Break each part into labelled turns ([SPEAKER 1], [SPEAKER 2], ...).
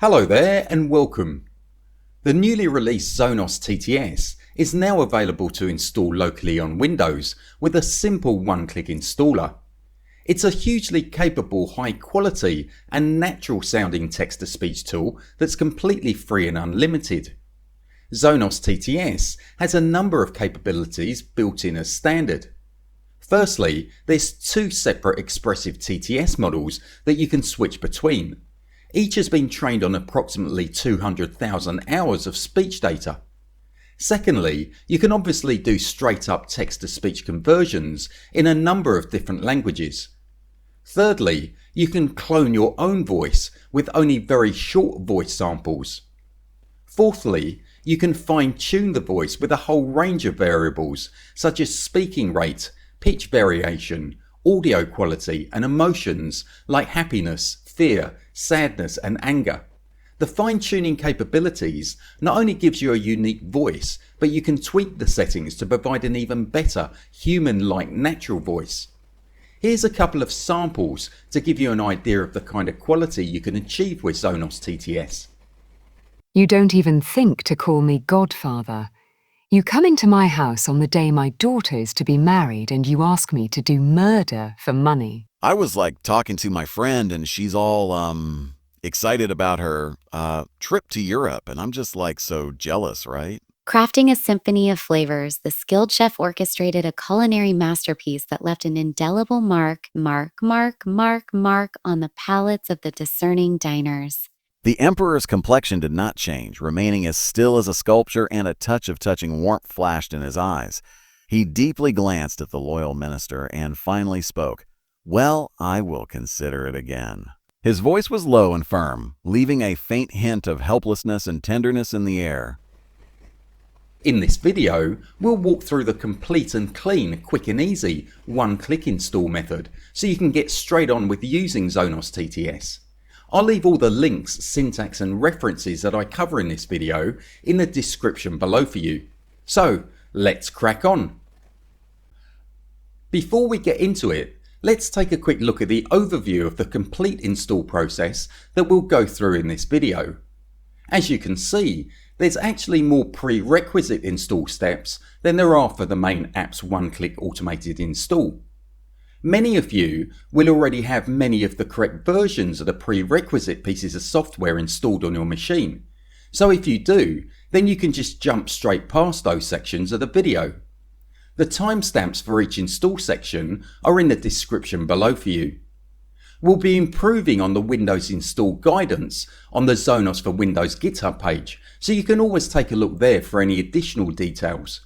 [SPEAKER 1] Hello there and welcome. The newly released Zonos TTS is now available to install locally on Windows with a simple one-click installer. It's a hugely capable, high quality and natural sounding text-to-speech tool that's completely free and unlimited. Zonos TTS has a number of capabilities built in as standard. Firstly, there's two separate expressive TTS models that you can switch between. Each has been trained on approximately 200,000 hours of speech data. Secondly, you can obviously do straight up text-to-speech conversions in a number of different languages. Thirdly, you can clone your own voice with only very short voice samples. Fourthly, you can fine-tune the voice with a whole range of variables such as speaking rate, pitch variation, audio quality and emotions like happiness, fear, sadness and anger. The fine-tuning capabilities not only gives you a unique voice, but you can tweak the settings to provide an even better human-like natural voice. Here's a couple of samples to give you an idea of the kind of quality you can achieve with Zonos TTS.
[SPEAKER 2] You don't even think to call me godfather. You come into my house on the day my daughter's to be married and you ask me to do murder for money.
[SPEAKER 3] I was like talking to my friend and she's all excited about her trip to Europe and I'm just like so jealous, right?
[SPEAKER 4] Crafting a symphony of flavors, the skilled chef orchestrated a culinary masterpiece that left an indelible mark on the palates of the discerning diners.
[SPEAKER 3] The emperor's complexion did not change, remaining as still as a sculpture, and a touch of touching warmth flashed in his eyes. He deeply glanced at the loyal minister and finally spoke. "Well, I will consider it again." His voice was low and firm, leaving a faint hint of helplessness and tenderness in the air.
[SPEAKER 1] In this video, we'll walk through the complete and clean, quick and easy one-click install method so you can get straight on with using Zonos TTS. I'll leave all the links, syntax and references that I cover in this video in the description below for you. So let's crack on. Before we get into it, let's take a quick look at the overview of the complete install process that we'll go through in this video. As you can see, there's actually more prerequisite install steps than there are for the main app's one-click automated install. Many of you will already have many of the correct versions of the prerequisite pieces of software installed on your machine. So if you do, then you can just jump straight past those sections of the video. The timestamps for each install section are in the description below for you. We'll be improving on the Windows install guidance on the Zonos for Windows GitHub page, so you can always take a look there for any additional details.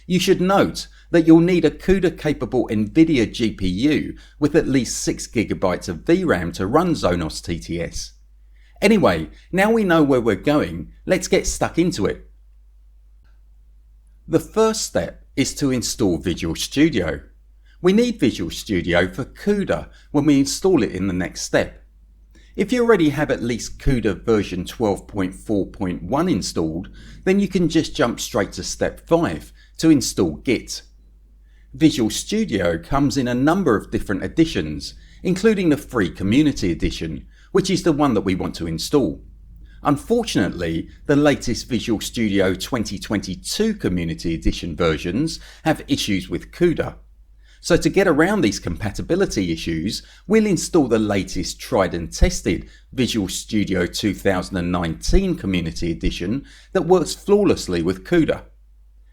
[SPEAKER 1] You should note that you'll need a CUDA capable NVIDIA GPU with at least 6GB of VRAM to run Zonos TTS. Anyway, now we know where we're going, let's get stuck into it. The first step is to install Visual Studio. We need Visual Studio for CUDA when we install it in the next step. If you already have at least CUDA version 12.4.1 installed, then you can just jump straight to step 5 to install Git. Visual Studio comes in a number of different editions, including the free Community Edition, which is the one that we want to install. Unfortunately, the latest Visual Studio 2022 Community Edition versions have issues with CUDA. So to get around these compatibility issues, we'll install the latest tried and tested Visual Studio 2019 Community Edition that works flawlessly with CUDA.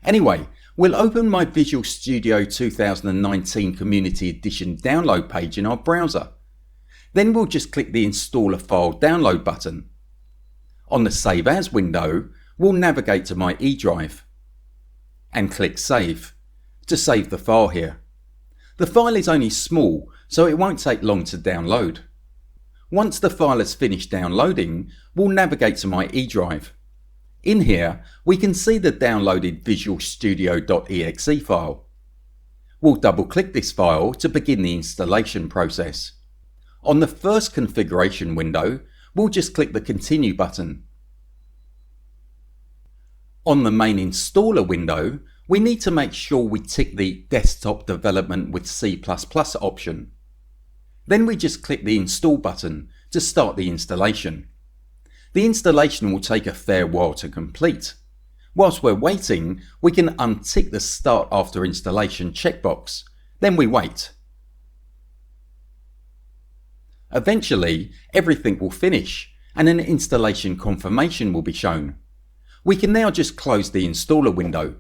[SPEAKER 1] Anyway, we'll open my Visual Studio 2019 Community Edition download page in our browser. Then we'll just click the Install a File Download button. On the Save As window, we'll navigate to my E drive and click Save to save the file here. The file is only small, so it won't take long to download. Once the file has finished downloading, we'll navigate to my E drive. In here, we can see the downloaded Visual Studio.exe file. We'll double click this file to begin the installation process. On the first configuration window, we'll just click the Continue button. On the main installer window, we need to make sure we tick the Desktop Development with C++ option. Then we just click the Install button to start the installation. The installation will take a fair while to complete. Whilst we're waiting, we can untick the Start After Installation checkbox. Then we wait. Eventually, everything will finish and an installation confirmation will be shown. We can now just close the installer window.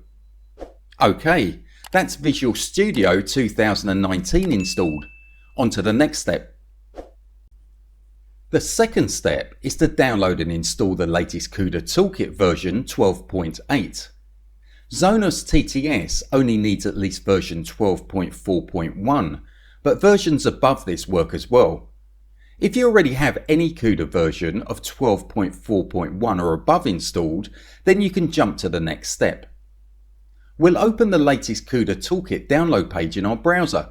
[SPEAKER 1] OK, that's Visual Studio 2019 installed. On to the next step. The second step is to download and install the latest CUDA Toolkit version 12.8. Zonos TTS only needs at least version 12.4.1, but versions above this work as well. If you already have any CUDA version of 12.4.1 or above installed, then you can jump to the next step. We'll open the latest CUDA Toolkit download page in our browser.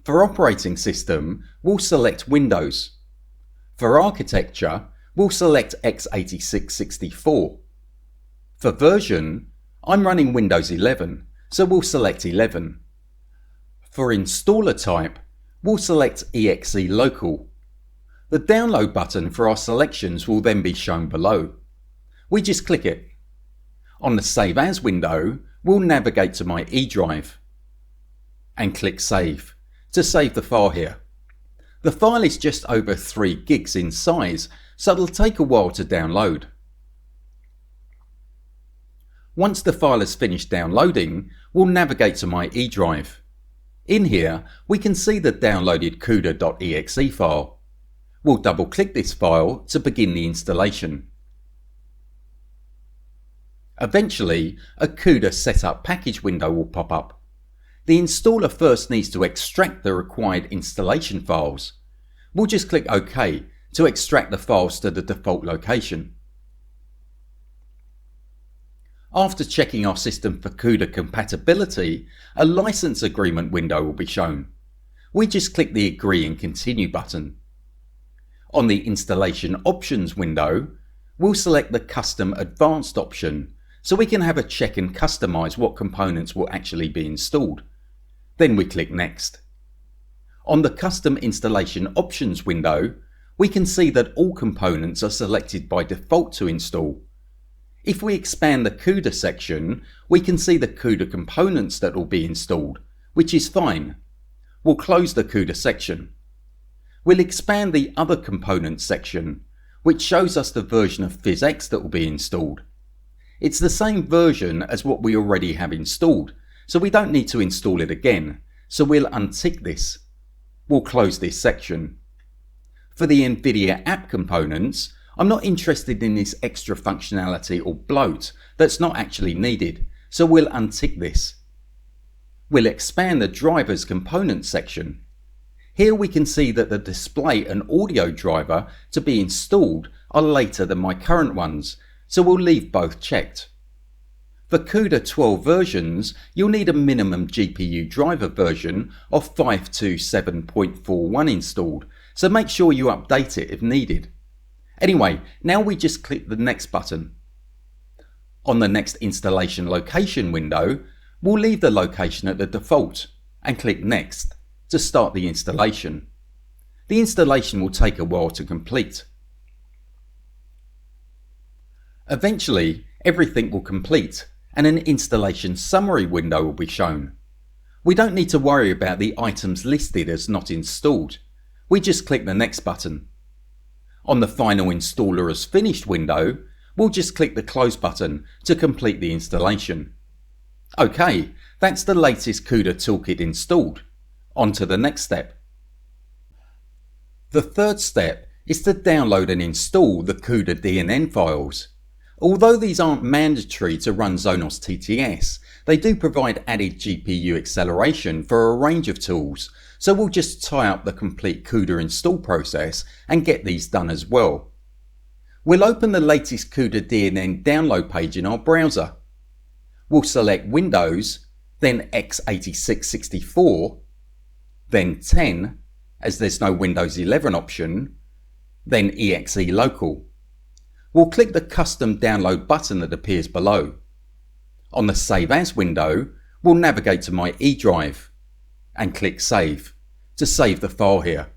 [SPEAKER 1] For operating system, we'll select Windows. For architecture, we'll select x86-64. For version, I'm running Windows 11, so we'll select 11. For installer type, we'll select exe local. The download button for our selections will then be shown below. We just click it. On the Save As window, we'll navigate to my E drive and click Save to save the file here. The file is just over 3 gigs in size, so it'll take a while to download. Once the file has finished downloading, we'll navigate to my E drive. In here, we can see the downloaded CUDA.exe file. We'll double click this file to begin the installation. Eventually, a CUDA setup package window will pop up. The installer first needs to extract the required installation files. We'll just click OK to extract the files to the default location. After checking our system for CUDA compatibility, a license agreement window will be shown. We just click the Agree and Continue button. On the Installation Options window, we'll select the Custom Advanced option so we can have a check and customize what components will actually be installed. Then we click Next. On the Custom Installation Options window, we can see that all components are selected by default to install. If we expand the CUDA section, we can see the CUDA components that will be installed, which is fine. We'll close the CUDA section. We'll expand the Other Components section, which shows us the version of PhysX that will be installed. It's the same version as what we already have installed, so we don't need to install it again, so we'll untick this. We'll close this section. For the NVIDIA app components, I'm not interested in this extra functionality or bloat that's not actually needed, so we'll untick this. We'll expand the drivers components section. Here we can see that the display and audio driver to be installed are later than my current ones, so we'll leave both checked. For CUDA 12 versions, you'll need a minimum GPU driver version of 527.41 installed, so make sure you update it if needed. Anyway, now we just click the Next button. On the Next Installation Location window, we'll leave the location at the default and click Next to start the installation. The installation will take a while to complete. Eventually, everything will complete and an installation summary window will be shown. We don't need to worry about the items listed as not installed. We just click the Next button. On the Final Installer as Finished window, we'll just click the Close button to complete the installation. OK, that's the latest CUDA Toolkit installed. On to the next step. The third step is to download and install the cuDNN files. Although these aren't mandatory to run Zonos TTS, they do provide added GPU acceleration for a range of tools, so we'll just tie up the complete CUDA install process and get these done as well. We'll open the latest cuDNN download page in our browser. We'll select Windows, then x86-64, then 10, as there's no Windows 11 option, then exe local. We'll click the custom download button that appears below. On the Save As window, we'll navigate to my E drive and click Save to save the file here.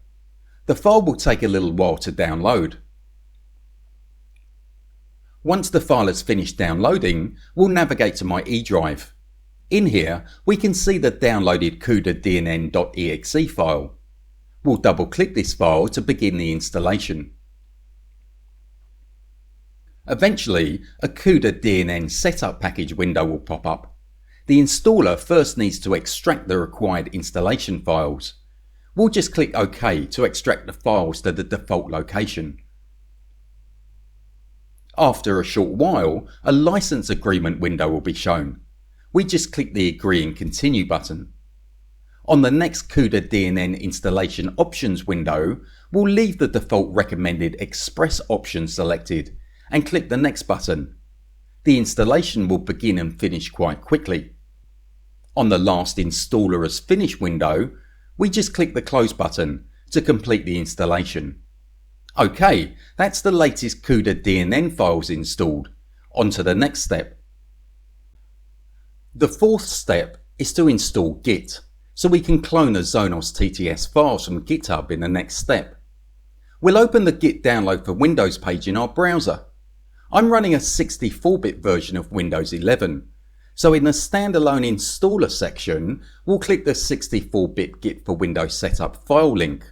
[SPEAKER 1] The file will take a little while to download. Once the file has finished downloading, we'll navigate to my E drive. In here, we can see the downloaded cuDNN.exe file. We'll double click this file to begin the installation. Eventually, a cuDNN setup package window will pop up. The installer first needs to extract the required installation files. We'll just click OK to extract the files to the default location. After a short while, a license agreement window will be shown. We just click the Agree and Continue button. On the next cuDNN installation options window, we'll leave the default recommended Express option selected and click the next button. The installation will begin and finish quite quickly. On the last installer as finished window, we just click the Close button to complete the installation. OK, that's the latest cuDNN files installed. On to the next step. The fourth step is to install Git, so we can clone the Zonos TTS files from GitHub in the next step. We'll open the Git download for Windows page in our browser. I'm running a 64-bit version of Windows 11, so in the standalone installer section, we'll click the 64-bit Git for Windows setup file link.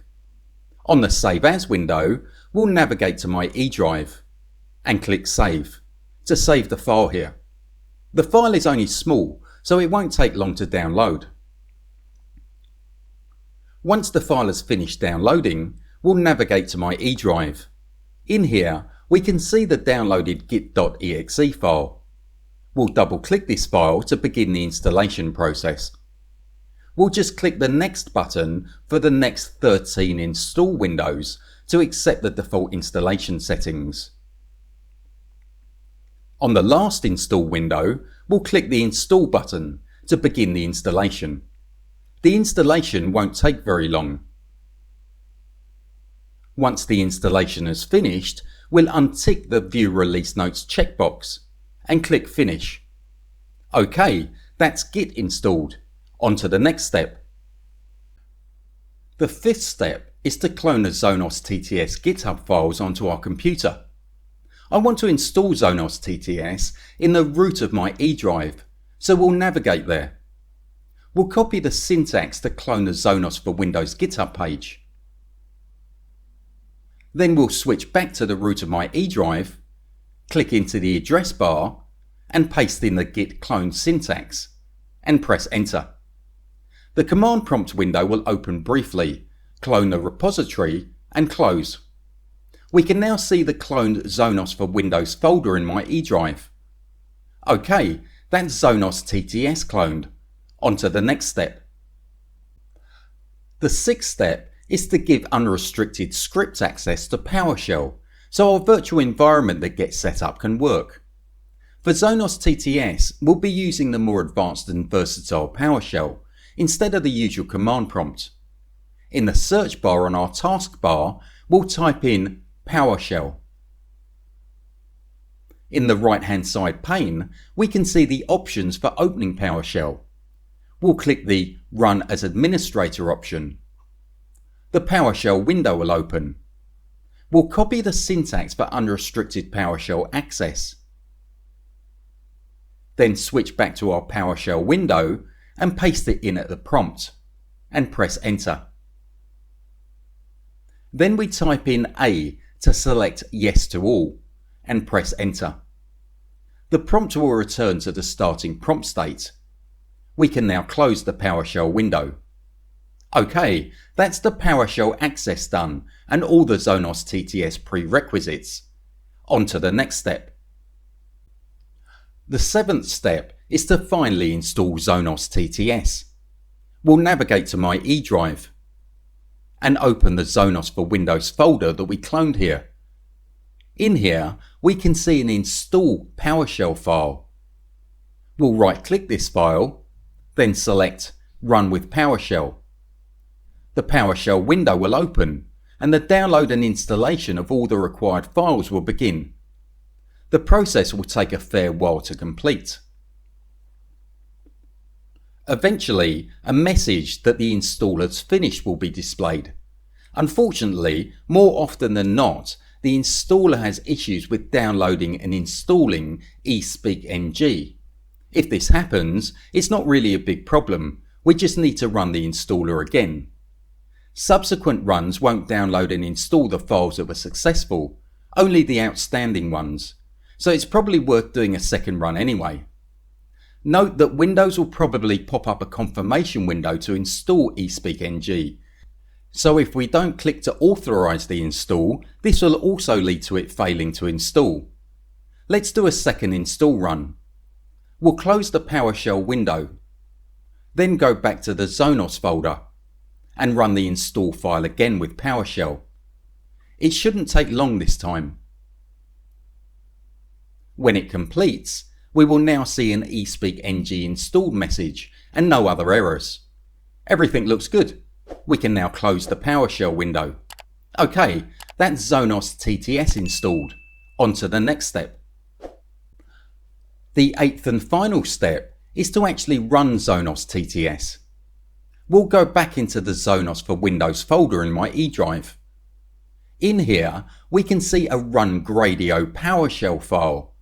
[SPEAKER 1] On the Save As window, we'll navigate to my E drive and click Save to save the file here. The file is only small, so it won't take long to download. Once the file has finished downloading, we'll navigate to my E drive. In here, we can see the downloaded git.exe file. We'll double click this file to begin the installation process. We'll just click the Next button for the next 13 install windows to accept the default installation settings. On the last install window, we'll click the Install button to begin the installation. The installation won't take very long. Once the installation is finished, we'll untick the View Release Notes checkbox and click Finish. OK, that's Git installed. On to the next step. The fifth step is to clone the Zonos TTS GitHub files onto our computer. I want to install Zonos TTS in the root of my E drive, so we'll navigate there. We'll copy the syntax to clone the Zonos for Windows GitHub page. Then we'll switch back to the root of my E drive, click into the address bar and paste in the git clone syntax and press enter. The command prompt window will open briefly, clone the repository and close. We can now see the cloned Zonos for Windows folder in my E drive. OK, that's Zonos TTS cloned. On to the next step. The sixth step is to give unrestricted script access to PowerShell, so our virtual environment that gets set up can work. For Zonos TTS, we'll be using the more advanced and versatile PowerShell instead of the usual command prompt. In the search bar on our taskbar, we'll type in PowerShell. In the right-hand side pane, we can see the options for opening PowerShell. We'll click the Run as Administrator option. The PowerShell window will open. We'll copy the syntax for unrestricted PowerShell access. Then switch back to our PowerShell window and paste it in at the prompt and press enter. Then we type in A to select Yes to all and press enter. The prompt will return to the starting prompt state. We can now close the PowerShell window. OK, that's the PowerShell access done and all the Zonos TTS prerequisites. On to the next step. The seventh step is to finally install Zonos TTS. We'll navigate to my E drive and open the Zonos for Windows folder that we cloned here. In here, we can see an install PowerShell file. We'll right-click this file, then select Run with PowerShell. The PowerShell window will open and the download and installation of all the required files will begin. The process will take a fair while to complete. Eventually, a message that the install has finished will be displayed. Unfortunately, more often than not, the installer has issues with downloading and installing eSpeakNG. If this happens, it's not really a big problem, we just need to run the installer again. Subsequent runs won't download and install the files that were successful, only the outstanding ones, so it's probably worth doing a second run anyway. Note that Windows will probably pop up a confirmation window to install eSpeakNG, so if we don't click to authorize the install, this will also lead to it failing to install. Let's do a second install run. We'll close the PowerShell window, then go back to the Zonos folder and run the install file again with PowerShell. It shouldn't take long this time. When it completes, we will now see an eSpeakNG installed message and no other errors. Everything looks good. We can now close the PowerShell window. Okay, that's Zonos TTS installed. On to the next step. The 8th and final step is to actually run Zonos TTS. We'll go back into the Zonos for Windows folder in my E drive. In here, we can see a run Gradio PowerShell file.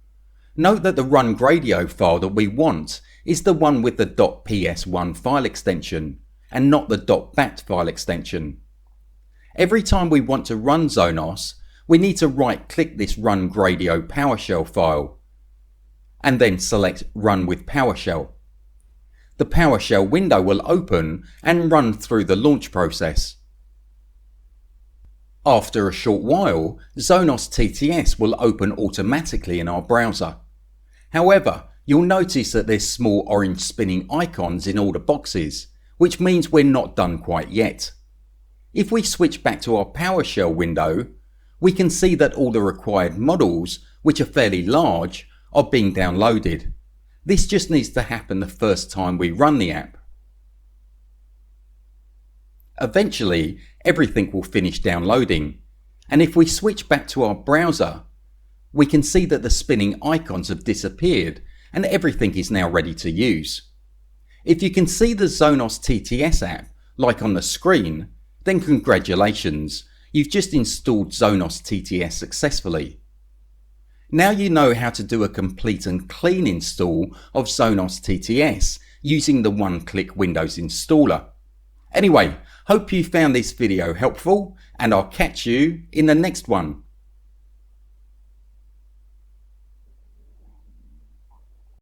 [SPEAKER 1] Note that the run Gradio file that we want is the one with the .ps1 file extension and not the .bat file extension. Every time we want to run Zonos, we need to right click this run Gradio PowerShell file and then select Run with PowerShell. The PowerShell window will open and run through the launch process. After a short while, Zonos TTS will open automatically in our browser. However, you'll notice that there's small orange spinning icons in all the boxes, which means we're not done quite yet. If we switch back to our PowerShell window, we can see that all the required models, which are fairly large, are being downloaded. This just needs to happen the first time we run the app. Eventually, everything will finish downloading, and if we switch back to our browser, we can see that the spinning icons have disappeared and everything is now ready to use. If you can see the Zonos TTS app, like on the screen, then congratulations, you've just installed Zonos TTS successfully. Now you know how to do a complete and clean install of Zonos TTS using the one-click Windows installer. Anyway, hope you found this video helpful and I'll catch you in the next one.